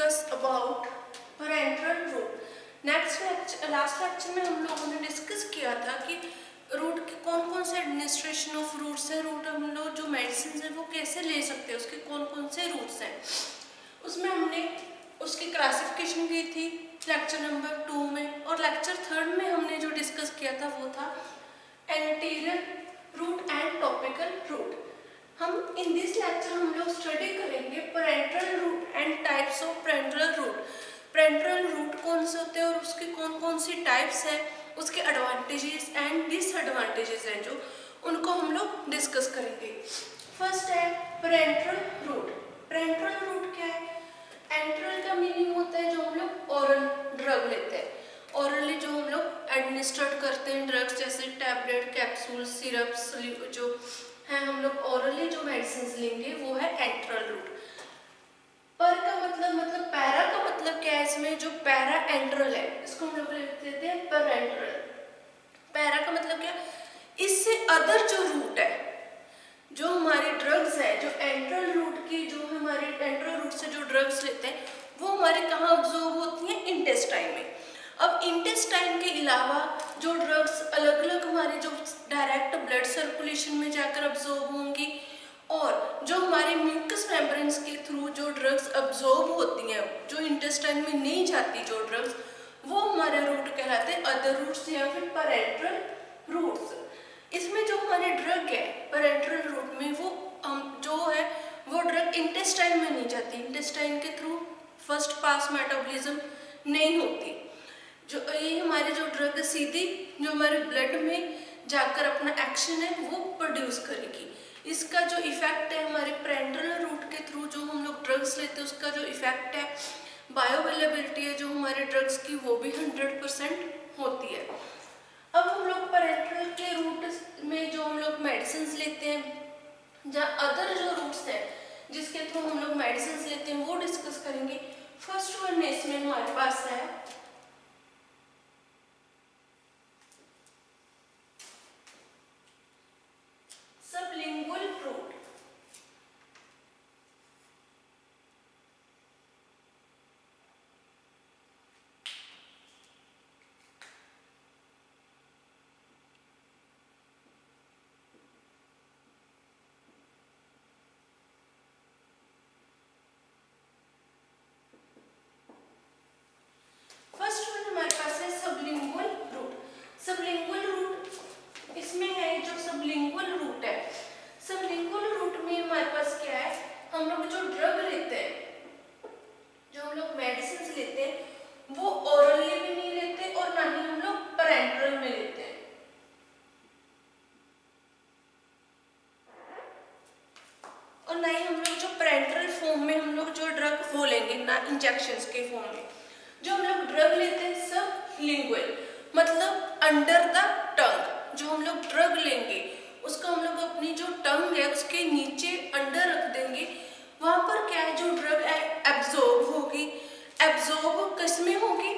discuss about parenteral route. Last lecture में हम लोगों ने डिस्कस किया था कि रूट के कौन कौन से एडमिनिस्ट्रेशन ऑफ रूट्स है, रूट हम लोग जो मेडिसिन है वो कैसे ले सकते हैं, उसके कौन कौन से रूट्स हैं। उसमें हमने उसकी क्लासिफिकेशन की थी लेक्चर नंबर 2 में, और लेक्चर 3 में हमने जो डिस्कस किया था वो था anterior route and topical route. हम इन दिस लेक्चर हम लोग स्टडी करेंगे parental route and types of parental route. Parental route कौन से होते हैं और उसकी कौन कौन सी टाइप्स हैं, उसके एडवांटेजेस एंड डिसएडवांटेजेस हैं जो उनको हम लोग डिस्कस करेंगे। फर्स्ट है पेरेंटल रूट। पेरेंटल रूट क्या है? एंटरल का मीनिंग होता है जो हम लोग ओरल ड्रग लेते हैं, ओरली जो हम लोग एडमिनिस्ट्रेट करते हैं ड्रग्स जैसे टैबलेट, कैप्सूल, सिरप्स जो है हम लोग ओरली जो मेडिसिन लेंगे वो है एंटरल रूट। पर का मतलब पैरा का मतलब क्या है? इसमें जो पैरा एंटरल है इसको हम लोग लिख देते हैं पेरेंटल। पैरा का मतलब क्या? इससे अदर जो रूट है, जो हमारी ड्रग्स है, जो एंटरल रूट की जो हमारे एंटरल रूट से जो ड्रग्स लेते हैं वो हमारे कहाँ अब्जॉर्ब होती हैं? इंटेस्टाइन में। अब इंटेस्टाइन के अलावा जो ड्रग्स अलग अलग हमारे जो डायरेक्ट ब्लड सर्कुलेशन में जाकर अब्जॉर्ब होंगी, और जो हमारे म्यूकस मेम्ब्रेन्स के थ्रू जो ड्रग्स अब्जॉर्ब होती हैं, जो इंटेस्टाइन में नहीं जाती जो ड्रग्स, वो हमारे रूट कहलाते हैं अदर रूट्स या फिर पेरेंटल रूट्स। इसमें जो हमारे ड्रग है पेरेंटल रूट में वो जो है वो ड्रग इंटेस्टाइन में नहीं जाती, इंटेस्टाइन के थ्रू फर्स्ट पास मेटाबॉलिज्म नहीं होती। जो ये हमारे जो ड्रग सीधी जो हमारे ब्लड में जाकर अपना एक्शन है वो प्रोड्यूस करेगी। इसका जो इफेक्ट है हमारे पेरेंटल रूट के थ्रू जो हम लोग ड्रग्स लेते हैं उसका जो इफेक्ट है, बायोअवेलेबिलिटी है जो हमारे ड्रग्स की वो भी 100% होती है। अब हम लोग पेरेंटल के रूट में जो हम लोग मेडिसिन लेते हैं, जहाँ अदर जो रूट्स हैं जिसके थ्रू हम लोग मेडिसिन लेते हैं वो डिस्कस करेंगे। फर्स्ट वन इसमें हमारे पास है सबलिंगुअल रूट। फर्स्ट वन हमारे पास है सबलिंगुअल रूट। सबलिंगुअल रूट इसमें है जो सबलिंगुअल रूट है, सबलिंगुअल रूट में हमारे पास क्या है? हम लोग जो ड्रग लेते हैं, जो हम लोग मेडिसिन लेते हैं वो ओरली भी नहीं लेते और ना ही हम लोग पेरेंटल में लेते हैं। और ना ही हम लोग जो पेरेंटल फॉर्म में हम लोग जो ड्रग वो लेंगे, ना इंजेक्शंस के फॉर्म में। जो हम लोग ड्रग लेते हैं सब लिंगुअल मतलब अंडर द टंग, जो हम लोग ड्रग लेंगे उसको हम लोग अपनी जो टंग है उसके नीचे अंडर रख देंगे। वहां पर क्या है? जो ड्रग है एब्जॉर्ब होगी। एब्जॉर्ब किसमें होगी?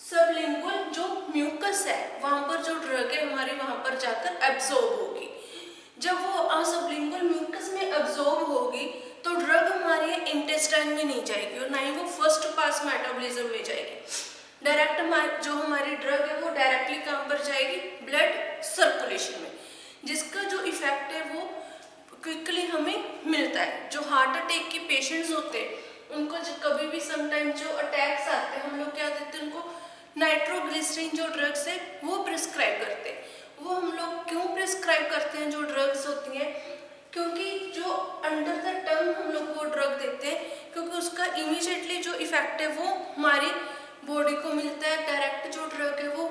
सबलिंगुअल जो म्यूकस है वहां पर जो ड्रग है हमारी वहां पर जाकर एब्जॉर्ब होगी। जब वो सबलिंगुअल म्यूकस में एब्जॉर्ब होगी तो ड्रग हमारी इंटेस्टाइन में नहीं जाएगी और ना ही वो फर्स्ट पास मेटाबॉलिज्म में जाएगी। डायरेक्ट जो हमारी ड्रग है वो डायरेक्टली कहाँ पर जाएगी? ब्लड सर्कुलेशन में, जिसका जो इफेक्ट है वो क्विकली हमें मिलता है। जो हार्ट अटैक के पेशेंट्स होते हैं उनको जो कभी भी समटाइम जो अटैक्स आते हैं हम लोग क्या देते हैं? उनको नाइट्रोग्लिसरीन जो ड्रग्स है वो प्रिस्क्राइब करते हैं। वो हम लोग क्यों प्रिस्क्राइब करते हैं जो ड्रग्स होती हैं? क्योंकि जो अंडर द टंग हम लोग वो ड्रग देते हैं क्योंकि उसका इमीडिएटली जो इफेक्ट है वो हमारी बॉडी को मिलता है। डायरेक्ट जो ड्रग है वो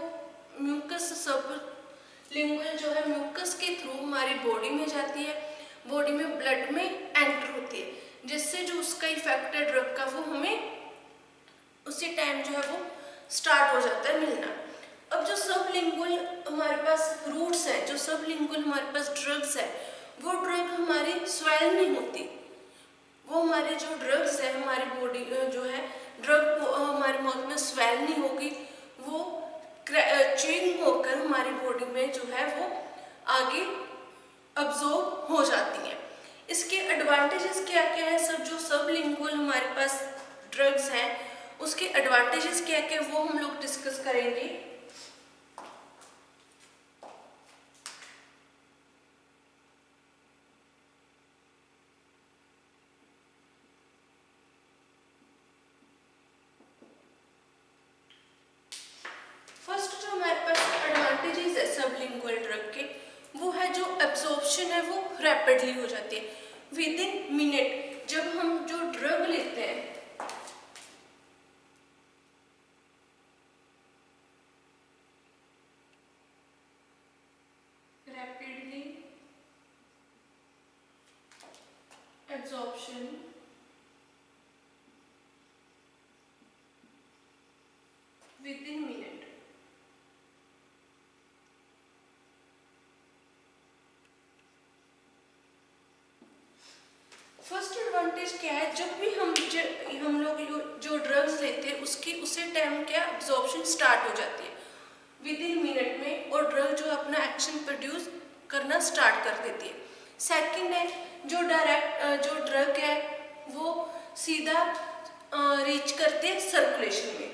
म्यूकस सबलिंगुअल जो है म्यूकस के थ्रू हमारी बॉडी में जाती है, बॉडी में ब्लड में एंटर होती है, जिससे जो उसका इफेक्ट है ड्रग का वो हमें उसी टाइम जो है वो स्टार्ट हो जाता है मिलना। अब जो सबलिंगुअल हमारे पास रूट्स है, जो सबलिंगुअल हमारे पास ड्रग्स है, वो ड्रग हमारी स्वेल नहीं होती। वो हमारे जो ड्रग्स है हमारी बॉडी जो है ड्रग हमारे माउथ में स्वेल नहीं होगी, वो च्यूइंग होकर हमारी बॉडी में जो है वो आगे अब्जॉर्ब हो जाती हैं। इसके एडवांटेजेस क्या क्या है? सब जो सबलिंगुअल हमारे पास ड्रग्स हैं उसके एडवांटेजेस क्या क्या वो हम लोग डिस्कस करेंगे। फर्स्ट जो हमारे पास एडवांटेजेस है सबलिंगुअल ड्रग के वो है जो एब्जॉर्प्शन है वो रैपिडली हो जाती है विद इन मिनट। जब हम जो ड्रग लेते हैं rapidly absorption with in minute. First advantage क्या है, जब भी हम लोग जो ड्रग्स लेते हैं उसकी उसी टाइम क्या एब्जॉर्प्शन स्टार्ट हो जाती है विद इन मिनट में और ड्रग जो अपना एक्शन प्रोड्यूस करना स्टार्ट कर देती है। सेकंड है जो जो ड्रग है वो सीधा रीच करते हैं सर्कुलेशन में।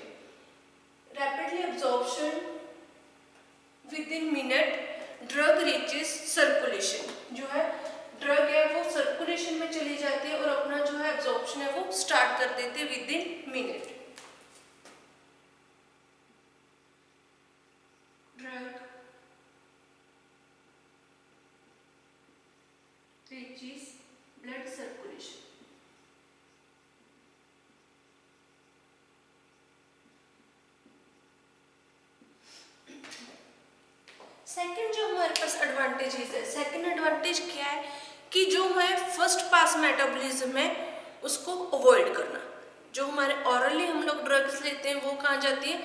Rapidly absorption with in minute drug reaches circulation, जो है ड्रग है वो सर्कुलेशन में चली जाती है और अपना जो है एब्जॉर्प्शन है वो स्टार्ट कर देते हैं with in minute. Drug reaches blood circulation. Second जो हमारे पास एडवांटेजेस है, सेकंड एडवांटेज क्या है कि जो है फर्स्ट पास मेटाबॉलिज्म है उसको अवॉइड करना। जो हमारे ऑरली हम लोग ड्रग्स लेते हैं वो कहाँ जाती है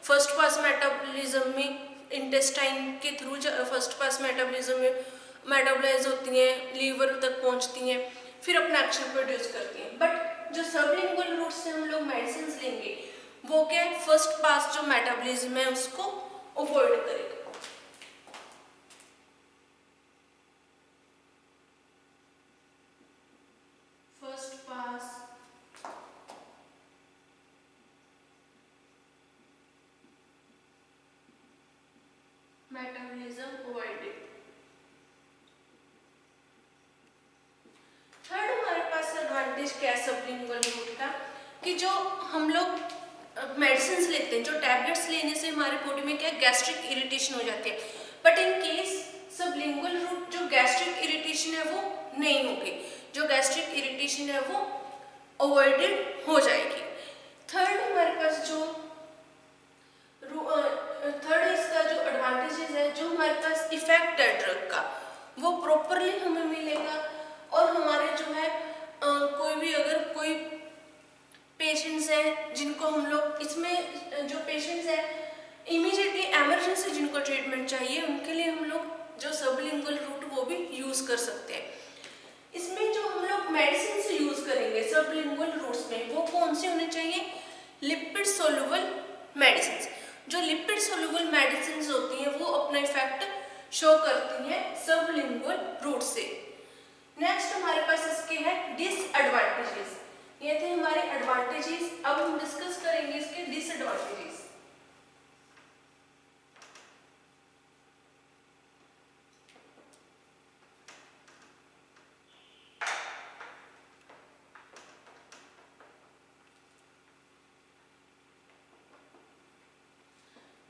फर्स्ट पास मेटाबॉलिज्म में, इंटेस्टाइन के थ्रू फर्स्ट पास मेटाबॉलिज्म में मेटाबोलाइज होती हैं, लीवर तक पहुँचती हैं, फिर अपना एक्शन प्रोड्यूस करती हैं। बट जो सबलिंगुअल रूट से हम लोग मेडिसिन लेंगे वो क्या है फर्स्ट पास जो मेटाबॉलिज्म है उसको अवॉइड करेगा। First pass metabolism avoided. Third हमारे पास एडवांटेज क्या है सबलिंगुअल रूट का कि जो हम लोग मेडिसिन लेते हैं, जो टैबलेट्स लेने से हमारे बॉडी में क्या गैस्ट्रिक इरिटेशन हो जाती है, but in case sublingual route जो गैस्ट्रिक इरिटेशन है वो नहीं होगी, जो गैस्ट्रिक इरिटेशन है वो अवॉइडेड हो जाएगी। थर्ड हमारे पास जो थर्ड इसका जो एडवांटेजेस है, जो हमारे पास इफेक्ट है ड्रग का वो प्रॉपरली हमें मिलेगा और हमारे जो है कोई भी अगर कोई पेशेंट्स हैं जिनको हम लोग इसमें जो पेशेंट्स हैं इमीडिएटली एमरजेंसी जिनको ट्रीटमेंट चाहिए उनके लिए हम लोग जो सबलिंगुअल रूट वो भी यूज़ कर सकते हैं। इसमें जो हम लोग मेडिसिन से यूज़ करेंगे सबलिंगुअल रूट्स में वो कौन से होने चाहिए, लिपिड सोलुबल मेडिसिन। जो लिपिड सोलुबल मेडिसिन होती हैं वो अपना इफेक्ट शो करती हैं सबलिंगुअल रूट से। नेक्स्ट हमारे पास इसके हैं डिसएडवांटेजेस। ये थे हमारे एडवांटेजेस, अब हम डिस्कस करेंगे इसके डिसएडवांटेजेस।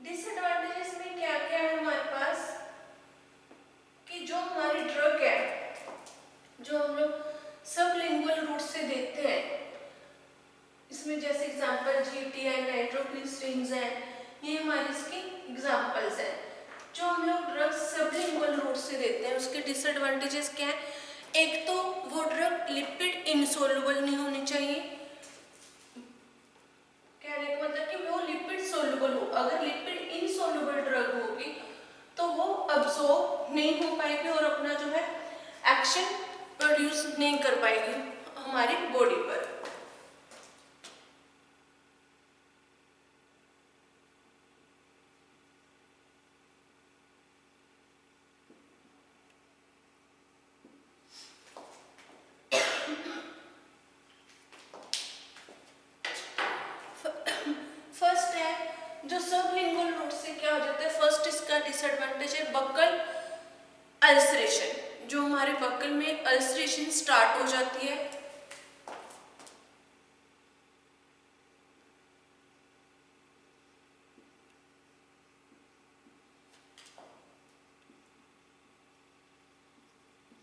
डिसएडवांटेजेस में क्या क्या है हमारे पास कि जो हमारी ड्रग है जो हम लोग सबलिंगुअल रूट से देते हैं, इसमें जैसे एग्जांपल जीटीआई नाइट्रोग्लिसरीन्स हैं, ये हमारे इसके एग्जांपल्स हैं। जो हम लोग ड्रग्स सबलिंगुअल रूट से देते हैं उसके डिसएडवांटेजेस क्या है, एक तो वो ड्रग लिपिड इनसोल्युबल नहीं होनी चाहिए, कहने का मतलब कि वो लिपिड सोल्युबल हो। अगर लिपिड इनसोल्युबल ड्रग होगी तो वो अब्सॉर्ब नहीं हो पाएगी और अपना जो है एक्शन प्रोड्यूस नहीं कर पाएगी हमारी बॉडी पर। सबलिंगुअल रूट से क्या हो जाता है, फर्स्ट इसका डिसएडवांटेज है बक्कल अल्सरेशन, जो हमारे बक्कल में अल्सरेशन स्टार्ट हो जाती है।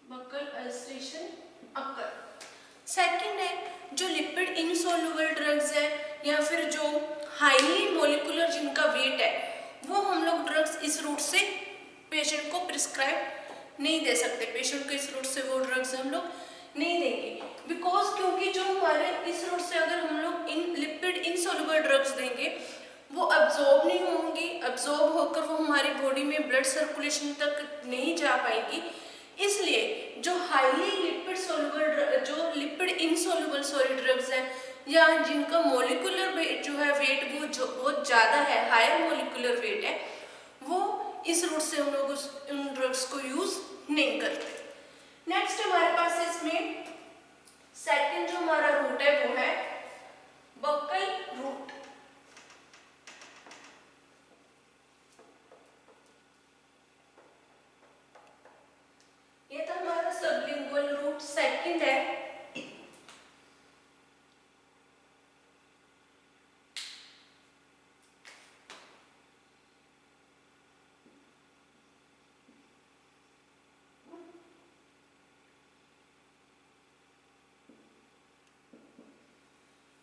बक्कल अल्सरेशन अकर। सेकंड है जो लिपिड इनसॉल्युबल ड्रग्स है या फिर जो हाईली मोलिकुलर जिनका वेट है, वो हम लोग ड्रग्स इस रूट से पेशेंट को प्रिस्क्राइब नहीं दे सकते। पेशेंट को इस रूट से वो ड्रग्स हम लोग नहीं देंगे, बिकॉज क्योंकि जो हमारे इस रूट से अगर हम लोग इन लिपिड इनसॉल्युबल ड्रग्स देंगे वो अब्जॉर्ब नहीं होंगी, अब्जॉर्ब होकर वो हमारी बॉडी में ब्लड सर्कुलेशन तक नहीं जा पाएंगी। इसलिए जो हाईली लिपिड सोल्युबल जो लिपिड इनसॉल्युबल ड्रग्स हैं या जिनका मोलिकुलर वेट जो है वेट वो जो बहुत ज़्यादा है, हायर मोलिकुलर वेट है, वो इस रूट से हम लोग उन ड्रग्स को यूज नहीं करते। नेक्स्ट हमारे पास इसमें सेकंड जो हमारा रूट है वो है बक्कल रूट। ये तो हमारा सबलिंगुअल रूट सेकंड है।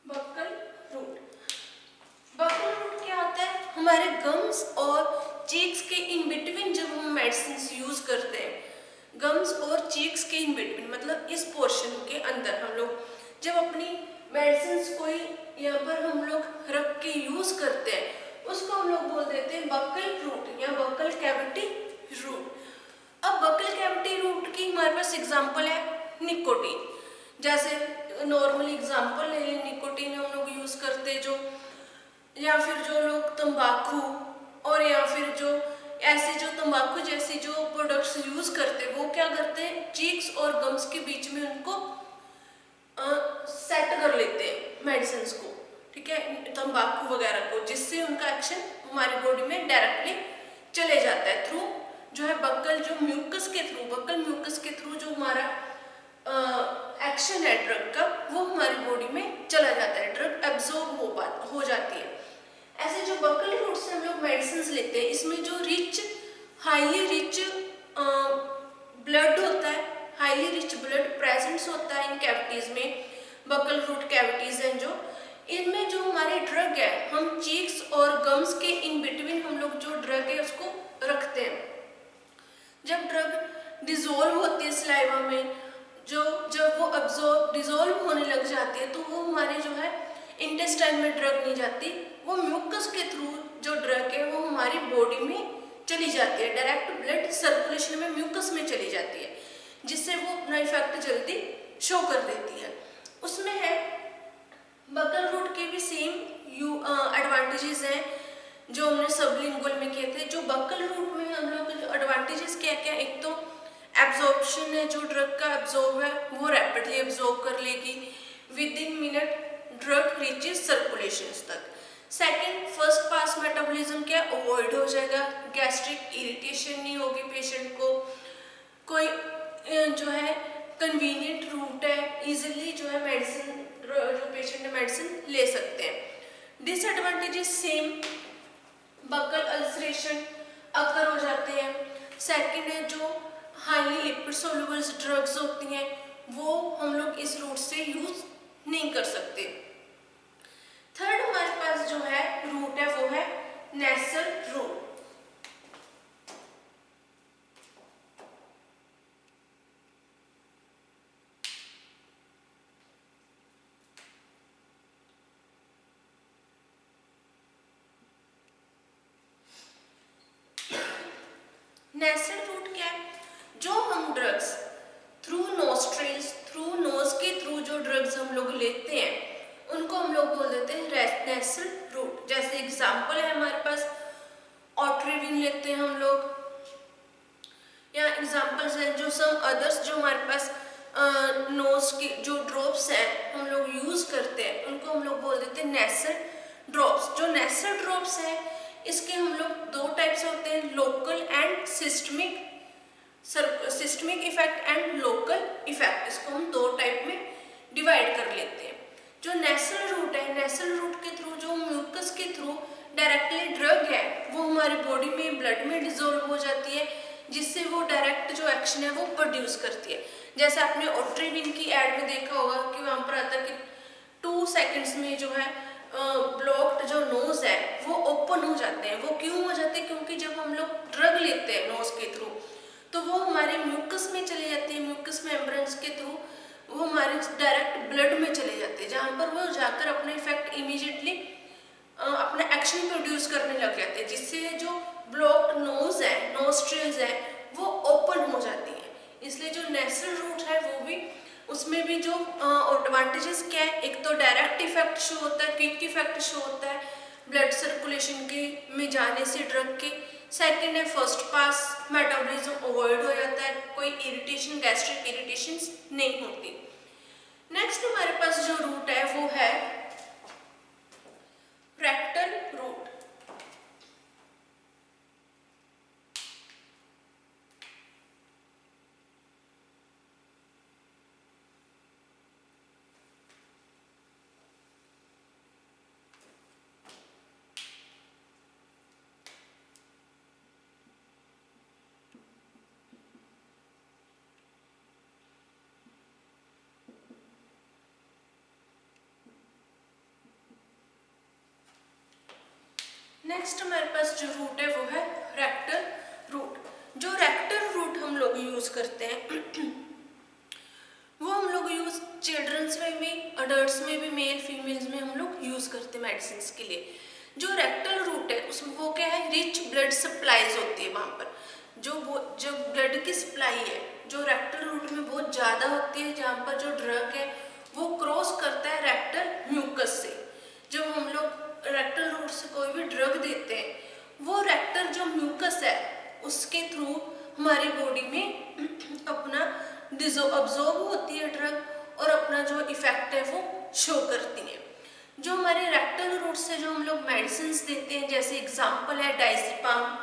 बक्कल रूट, बक्कल रूट क्या होता है, हमारे गम्स और चीक्स के इन बिटवीन जब हम मेडिसिन यूज करते हैं, गम्स और चीक्स के इन बिटवीन मतलब इस पोर्शन के अंदर हम लोग जब अपनी मेडिसिन कोई यहाँ पर हम लोग रख के यूज करते हैं, उसको हम लोग बोल देते हैं बक्कल रूट या बक्कल कैविटी रूट। अब बक्कल कैविटी रूट की हमारे पास एग्जांपल है निकोटीन। जैसे नॉर्मल एग्जांपल ले लें, निकोटीन हम लोग यूज करते हैं जो, या फिर जो लोग तंबाकू और या फिर जो ऐसे जो तंबाकू जैसी जो प्रोडक्ट्स यूज करते हैं, वो क्या करते हैं चीक्स और गम्स के बीच में उनको सेट कर लेते हैं मेडिसिन को, ठीक है, तंबाकू वगैरह को, जिससे उनका एक्शन हमारी बॉडी में डायरेक्टली चले जाता है थ्रू जो है बक्कल जो म्यूकस के थ्रू, बक्कल म्यूकस के थ्रू जो हमारा एक्शन है ड्रग का, वो हमारी बॉडी में चला जाता है, ड्रग एब्जॉर्ब हो जाती है। ऐसे जो बक्कल रूट से हम लोग मेडिसिन लेते हैं, इसमें जो हाईली रिच ब्लड होता है, हाईली रिच ब्लड प्रेजेंस होता है इन कैविटीज में, बक्कल रूट कैविटीज हैं जो, इनमें जो हमारे ड्रग है हम चीक्स और गम्स के इन बिटवीन हम लोग जो ड्रग है उसको रखते हैं। जब ड्रग डिजोल्व होती है सलाइवा में, जब वो डिजोल्व होने लग जाती है तो वो हमारे जो है इंटेस्टाइन में ड्रग नहीं जाती, वो म्यूकस के थ्रू जो ड्रग है वो हमारी बॉडी में चली जाती है, डायरेक्ट ब्लड सर्कुलेशन में म्यूकस में चली जाती है, जिससे वो अपना इफेक्ट जल्दी शो कर देती है। उसमें है बक्कल रूट के भी सेम एडवांटेजेस हैं जो हमने सबलिंगुअल में किए थे। जो बक्कल रूट में हम लोग एडवांटेजेस क्या क्या, एक तो एब्जॉर्प्शन है, जो ड्रग का एब्जॉर्ब है वो रैपिडली एब्जॉर्ब कर लेगी, with in minute drug reaches circulation तक। सेकंड, फर्स्ट पास मेटाबॉलिज्म क्या अवॉइड हो जाएगा, गैस्ट्रिक इरिटेशन नहीं होगी पेशेंट को, कोई जो है कन्वीनियंट रूट है, इजीली जो है मेडिसिन जो पेशेंट है मेडिसिन ले सकते हैं। डिसएडवांटेजेस सेम, बक्कल अल्सरेशन अकर हो जाते हैं। सेकंड है जो हाईली लिपिड सोल्युबल ड्रग्स होती हैं वो हम लोग इस रूट से यूज नहीं कर सकते। थर्ड हमारे पास जो है रूट है वो है नेसल रूट। नेसल रूट क्या है, जो हम drugs through nostrils, through nose के थ्रू जो ड्रग्स हम लोग लेते हैं उनको हम लोग बोल देते हैं नेसल रूट। जैसे एग्जांपल है हमारे पास ऑट्रिविन लेते हैं हम लोग, या एग्जांपल्स हैं जो सम अदर्स जो हमारे पास नोज की जो ड्रॉप्स हैं हम लोग यूज करते हैं, उनको हम लोग बोल देते हैं नेसल ड्रॉप्स। जो नेसल ड्रॉप्स है इसके हम लोग दो टाइप्स होते हैं, local and systemic, systemic effect and local effect. इसको हम दो टाइप में डिवाइड कर लेते हैं। जो नेसल रूट है, नेसल रूट के थ्रू जो म्यूकस के थ्रू डायरेक्टली ड्रग है वो हमारी बॉडी में ब्लड में डिजोल्व हो जाती है, जिससे वो डायरेक्ट जो एक्शन है वो प्रोड्यूस करती है। जैसे आपने ओट्रिविन की एड में देखा होगा कि वहां पर आता है कि 2 सेकंड्स में जो है ब्लॉक्ड जो नोज है वो ओपन हो जाते हैं। वो क्यों हो जाते हैं? क्योंकि जब हम लोग ड्रग लेते हैं नोज के थ्रू तो वो हमारे म्यूकस में चले जाते हैं, म्यूकस मेम्ब्रेन्स के थ्रू वो हमारे डायरेक्ट ब्लड में चले जाते हैं, जहाँ पर वो जाकर अपना इफेक्ट इमीडिएटली अपना एक्शन प्रोड्यूस करने लग जाते हैं, जिससे जो ब्लॉक्ड नोज है, नोस्ट्रिल्स है वो ओपन हो जाती है। इसलिए जो नेसल रूट है वो भी, उसमें भी जो एडवांटेजेस क्या है, एक तो डायरेक्ट इफेक्ट शो होता है, क्विक इफेक्ट शो होता है ब्लड सर्कुलेशन के में जाने से ड्रग के। सेकंड है फर्स्ट पास, मेटाबॉलिज्म अवॉइड हो जाता है, कोई इरिटेशन, गैस्ट्रिक इरिटेशंस नहीं होती। नेक्स्ट हमारे पास जो रूट है वो है रेक्टल रूट। नेक्स्ट हमारे पास जो रूट है वो है रेक्टल रूट। जो रेक्टल रूट हम लोग यूज करते हैं वो हम लोग यूज चिल्ड्रंस में भी, अडल्ट्स में भी, मेल फीमेल्स में हम लोग यूज करते हैं मेडिसिन के लिए। जो रेक्टल रूट है उसमें वो क्या है, रिच ब्लड सप्लाईज होती है। वहाँ पर जो ब्लड की सप्लाई है जो रेक्टल रूट में बहुत ज़्यादा होती है, जहाँ पर जो ड्रग है वो क्रॉस करता है रेक्टल म्यूकस से। जब हम लोग रेक्टल रूट से कोई भी ड्रग देते हैं वो रेक्टल जो म्यूकस है उसके थ्रू हमारी बॉडी में अपना अब्जॉर्ब होती है ड्रग और अपना जो इफेक्ट है वो शो करती है। जो हमारे रेक्टल रूट से जो हम लोग मेडिसिन देते हैं, जैसे एग्जांपल है डायजेपाम,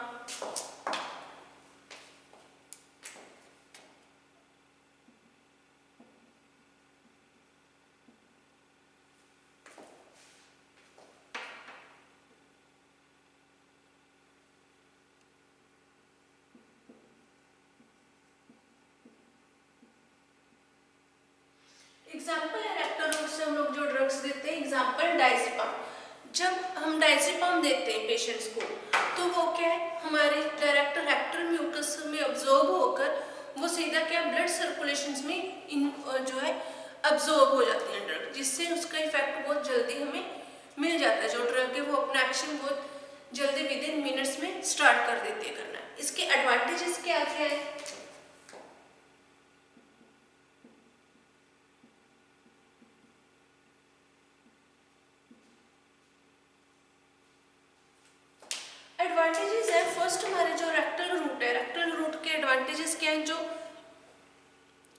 एग्जाम्पल है रेक्टल रूट से हम लोग जो ड्रग्स देते हैं, एग्जाम्पल डायजेपाम। जब हम डायजेपाम देते हैं पेशेंट्स को तो वो क्या है, हमारे डायरेक्ट रेक्टल म्यूकस में अब्जॉर्ब होकर वो सीधा क्या ब्लड सर्कुलेशन में जो है अब्जॉर्ब हो जाती है ड्रग, जिससे उसका इफेक्ट बहुत जल्दी हमें मिल जाता है। जो ड्रग है वो अपना एक्शन बहुत जल्दी विदिन मिनट्स में स्टार्ट कर देती है करना। इसके एडवांटेजेस क्या क्या है? एडवांटेजेस है, फर्स्ट हमारे जो रेक्टल रूट है, रेक्टल रूट के एडवांटेजेस क्या है, जो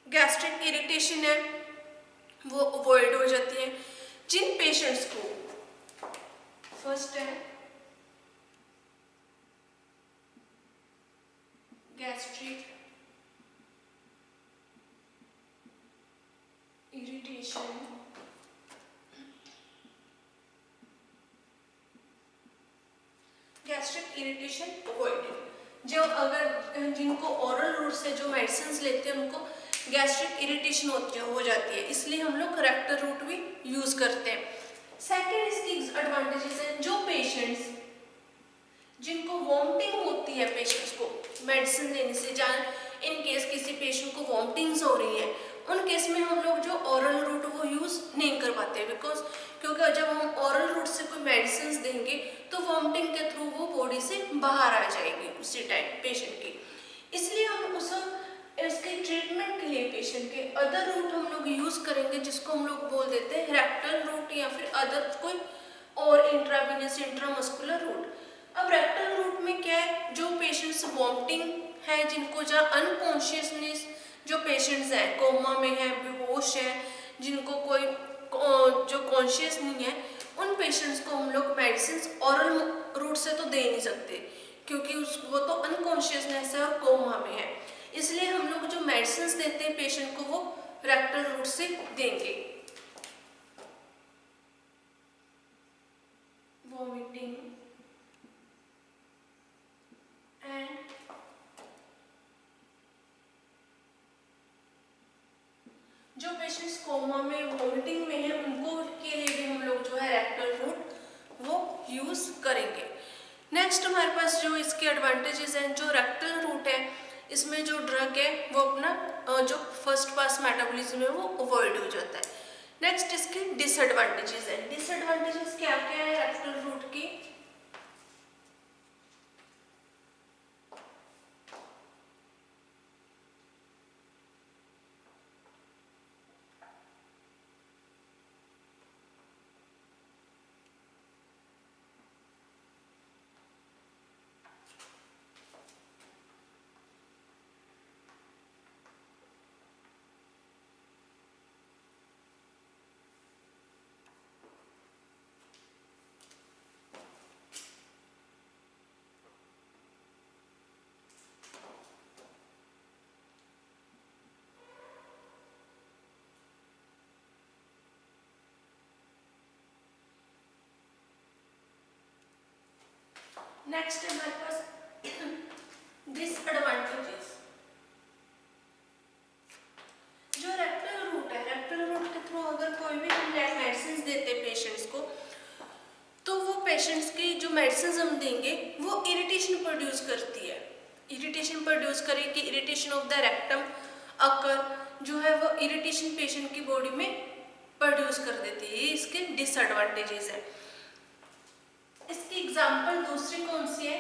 गैस्ट्रिक इरिटेशन है वो अवॉइड हो जाती है। जिन पेशेंट्स को फर्स्ट है gastric irritation, gastric irritation avoided. जो अगर जिनको ओरल रूट से जो मेडिसिन लेते हैं उनको गैस्ट्रिक इरिटेशन हो जाती है, इसलिए हम लोग रेक्टल रूट भी यूज करते हैं। सेकेंड इसकी एडवांटेजेस है, जो पेशेंट्स जिनको वॉमिटिंग होती है पेशेंट्स को मेडिसिन लेने से, जहाँ इन केस किसी पेशेंट को वॉमिटिंग्स हो रही है, उन केस में हम लोग जो ओरल रूट वो यूज नहीं कर पाते, बिकॉज क्योंकि जब हम ओरल रूट से कोई मेडिसिन देंगे तो वॉमिटिंग के थ्रू वो बॉडी से बाहर आ जाएगी उसी टाइम पेशेंट की। इसलिए हम इसके ट्रीटमेंट के लिए पेशेंट के अदर रूट हम लोग यूज करेंगे, जिसको हम लोग बोल देते हैं रेक्टल रूट या फिर अदर कोई और इंट्रावेनस इंट्रामस्कुलर रूट। अब रेक्टल रूट में क्या है, जो पेशेंट्स वॉमिटिंग है, जिनको जहाँ अनकॉन्शियसनेस, जो पेशेंट्स हैं कोमा में है, बेहोश है, जिनको कोई जो कॉन्शियस नहीं है, उन पेशेंट्स को हम लोग मेडिसिन ऑरल रूट से तो दे नहीं सकते, क्योंकि वो तो अनकॉन्शियसनेस है और कोमा में है। इसलिए हम लोग जो मेडिसिन देते हैं पेशेंट को वो रेक्टल रूट से देंगे। वॉमिटिंग एंड जो पेशेंट्स कोमा में वॉमिटिंग में है उनको के लिए भी हम लोग जो है रेक्टल रूट वो यूज करेंगे। नेक्स्ट हमारे पास जो इसके एडवांटेजेस हैं, जो रेक्टल रूट है इसमें जो ड्रग है वो अपना जो फर्स्ट पास मेटाबॉलिज्म है वो अवॉइड हो जाता है। नेक्स्ट इसके डिसएडवांटेजेस हैं। डिसएडवांटेजेस क्या क्या है रेक्टल रूट की? नेक्स्ट है हमारे पास डिसएडवांटेजेस। जो रेक्टल रूट है, रेक्टल रूट के थ्रू अगर कोई भी हम मेडिसिन देते हैं पेशेंट्स को, तो वो पेशेंट्स की जो मेडिसिन हम देंगे वो इरिटेशन प्रोड्यूस करती है। इरिटेशन प्रोड्यूस करेगी, इरिटेशन ऑफ द रेक्टम अकर जो है वो इरिटेशन पेशेंट की बॉडी में प्रोड्यूस कर देती है। ये इसके डिसएडवांटेजेस है। इसकी एग्जांपल दूसरी कौन सी है?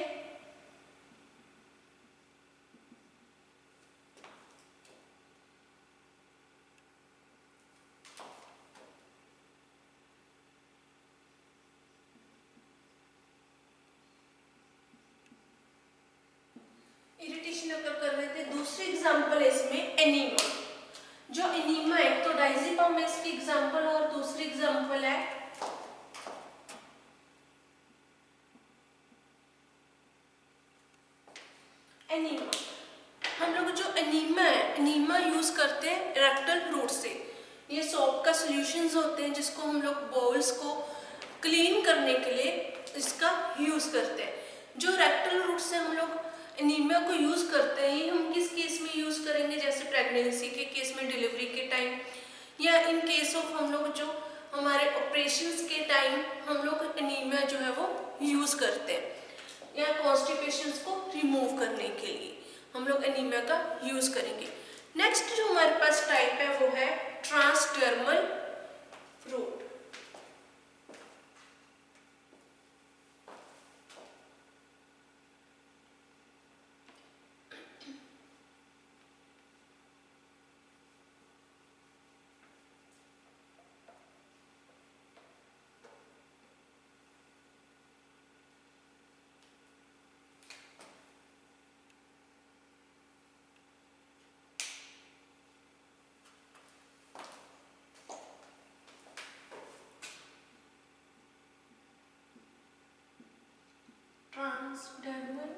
इरिटेशन अगर कर देते। दूसरी एग्जांपल है इसमें एनीमा। जो एनीमा है तो डायजेपम है इसकी एग्जांपल, और दूसरी एग्जांपल है एनीमा। हम लोग जो एनीमा है, एनीमा यूज करते हैं रेक्टल रूट से। ये सोप का सॉल्यूशंस होते हैं जिसको हम लोग बोल्स को क्लीन करने के लिए इसका यूज करते हैं। जो रेक्टल रूट से हम लोग एनीमिया को यूज करते हैं, ये हम किस केस में यूज करेंगे? जैसे प्रेगनेंसी के केस में, डिलीवरी के टाइम, या इन केस ऑफ हम लोग जो हमारे ऑपरेशंस के टाइम हम लोग एनीमिया जो है वो यूज करते हैं, या कॉन्स्टिपेशंस को रिमूव करने के लिए हम लोग एनीमिया का यूज करेंगे। नेक्स्ट जो हमारे पास टाइप है वो है transdermal route. Transdermal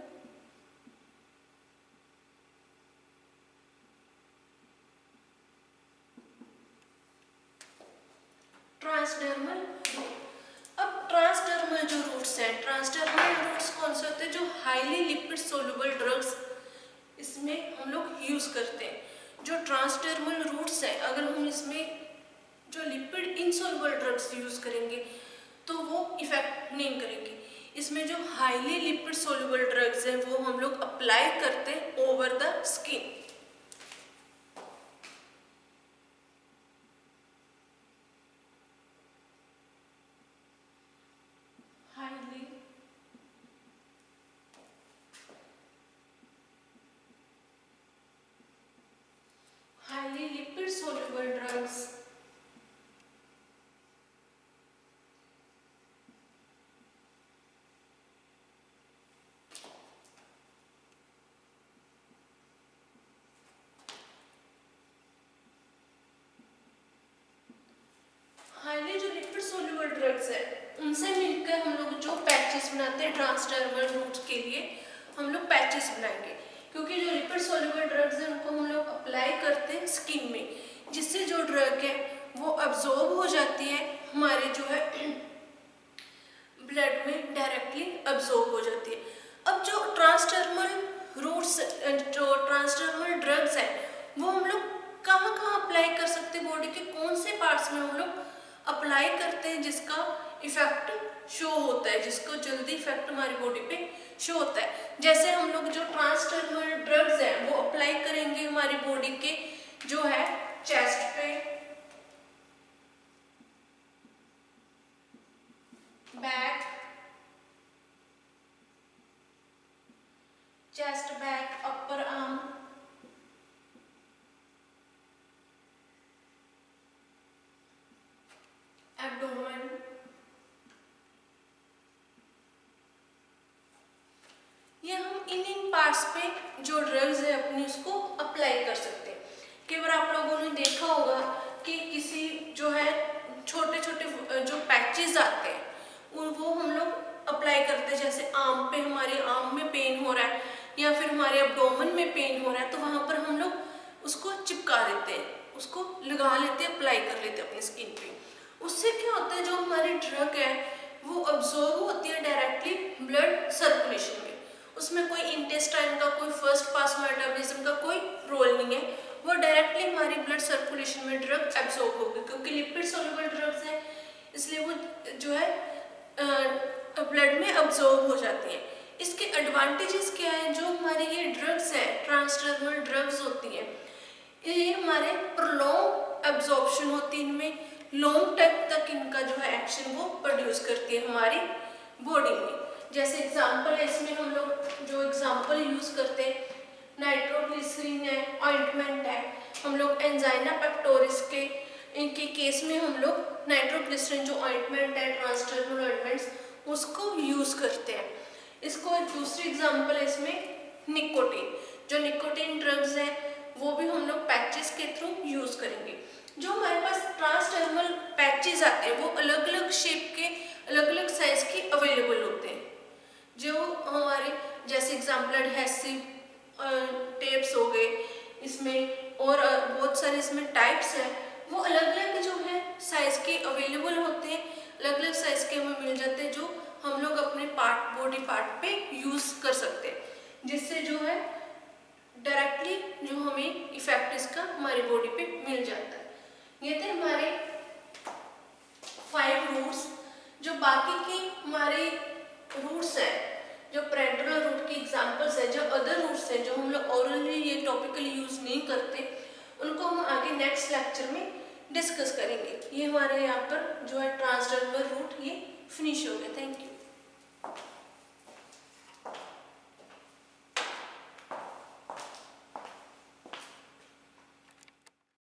transdermal route. अब ट्रांसडर्मल जो रूट्स हैं, ट्रांसडर्मल रूट्स कौन से होते हैं? जो हाईली लिपिड सोलुबल ड्रग्स इसमें हम लोग यूज करते हैं। जो ट्रांसडर्मल रूट्स हैं, अगर हम इसमें जो लिपिड इनसोलुबल ड्रग्स यूज करेंगे तो वो इफेक्ट नहीं करेंगे। इसमें जो हाईली लिपिड सोलुबल ड्रग्स हैं वो हम लोग अप्लाई करते हैं over the skin. Highly lipid soluble drugs highly जो लिपिड सोलुबल ड्रग्स है हम लोग जो पैचेस बनाते हैं ट्रांसडर्मल रूट्स के लिए हम लोग पैचेस बनाएंगे, क्योंकि जो लिपिड सोल्यूबल ड्रग्स हैं उनको हम लोग अप्लाई करते हैं स्किन में, जिससे जो ड्रग है वो अब्जॉर्ब हो जाती है हमारे जो है ब्लड में, डायरेक्टली अब्जॉर्ब हो जाती है। अब जो ट्रांसडर्मल रूट्स, जो ट्रांसडर्मल ड्रग्स है वो हम लोग कहाँ कहाँ अप्लाई कर सकते हैं, बॉडी के कौन से पार्ट्स में हम लोग अप्लाई करते हैं जिसका इफेक्ट शो होता है, जिसको जल्दी इफेक्ट हमारी बॉडी पे शो होता है। जैसे हम लोग जो ट्रांसडर्मल ड्रग्स है वो अप्लाई करेंगे हमारी बॉडी के जो है चेस्ट पे, back, chest, back, upper arm, abdomen, ये हम इन पार्ट्स पे जो ड्रग्स है अपनी उसको अप्लाई कर सकते हैं। कई बार आप लोगों ने देखा होगा कि किसी जो है छोटे छोटे जो पैचेस आते हैं वो हम लोग अप्लाई करते हैं, जैसे आर्म पे, हमारे आर्म में पेन हो रहा है या फिर हमारे एब्डोमेन में पेन हो रहा है तो वहाँ पर हम लोग उसको चिपका देते हैं, उसको लगा लेते हैं, अप्लाई कर लेते हैं अपनी स्किन पे। उससे क्या होता है, जो हमारी ड्रग है वो अब्जॉर्ब होती है डायरेक्टली ब्लड सर्कुलेशन में, उसमें कोई इंटेस्टाइन का, कोई फर्स्ट पास मेटाबॉलिज्म का कोई रोल नहीं है, वो डायरेक्टली हमारी ब्लड सर्कुलेशन में ड्रग एब्जॉर्ब होगी, क्योंकि लिपिड सोल्यूबल ड्रग्स है इसलिए वो जो है ब्लड में अब्जॉर्ब हो जाती है। इसके एडवांटेजेस क्या है, जो हमारी ये ड्रग्स है ट्रांसडर्मल ड्रग्स होती हैं, ये हमारे प्रोलॉन्ग एब्जॉर्प्शन होती है, इनमें लॉन्ग टाइम तक इनका जो है एक्शन वो प्रोड्यूस करती है हमारी बॉडी में। जैसे एग्जांपल है, इसमें हम लोग जो एग्जांपल यूज करते हैं नाइट्रोग्लिसरीन है, ऑइंटमेंट है, हम लोग एंजाइना पेक्टोरिस के इनके केस में हम लोग नाइट्रोग्लिसरीन जो ऑइंटमेंट है, ट्रांसडर्मल ऑइंटमेंट्स, उसको यूज करते हैं। इसको एक दूसरी एग्जांपल है इसमें निकोटीन, जो निकोटीन ड्रग्स है वो भी हम लोग पैचेस के थ्रू यूज करेंगे। जो हमारे पास ट्रांसडर्मल पैचेस आते हैं वो अलग अलग शेप के, अलग अलग साइज के अवेलेबल होते हैं, जो हमारे जैसे एग्जाम्पल एडहेसिव टेप्स हो गए इसमें, और बहुत सारे इसमें टाइप्स हैं, वो अलग अलग जो है साइज के अवेलेबल होते हैं, अलग अलग साइज के हमें मिल जाते हैं, जो हम लोग अपने पार्ट, बॉडी पार्ट पे यूज कर सकते हैं, जिससे जो है डायरेक्टली जो हमें इफेक्ट इसका हमारी बॉडी पे मिल जाता है। ये थे हमारे 5 रूट्स। जो बाकी के हमारे रूट्स हैं, जो पैरेंटल रूट की एग्जांपल्स है, जो अदर रूट्स हैं जो हम लोग ओरली ये टॉपिकली यूज नहीं करते, उनको हम आगे नेक्स्ट लेक्चर में डिस्कस करेंगे। ये हमारे यहाँ पर जो है ट्रांसडर्मल रूट ये फिनिश हो गया। Thank you.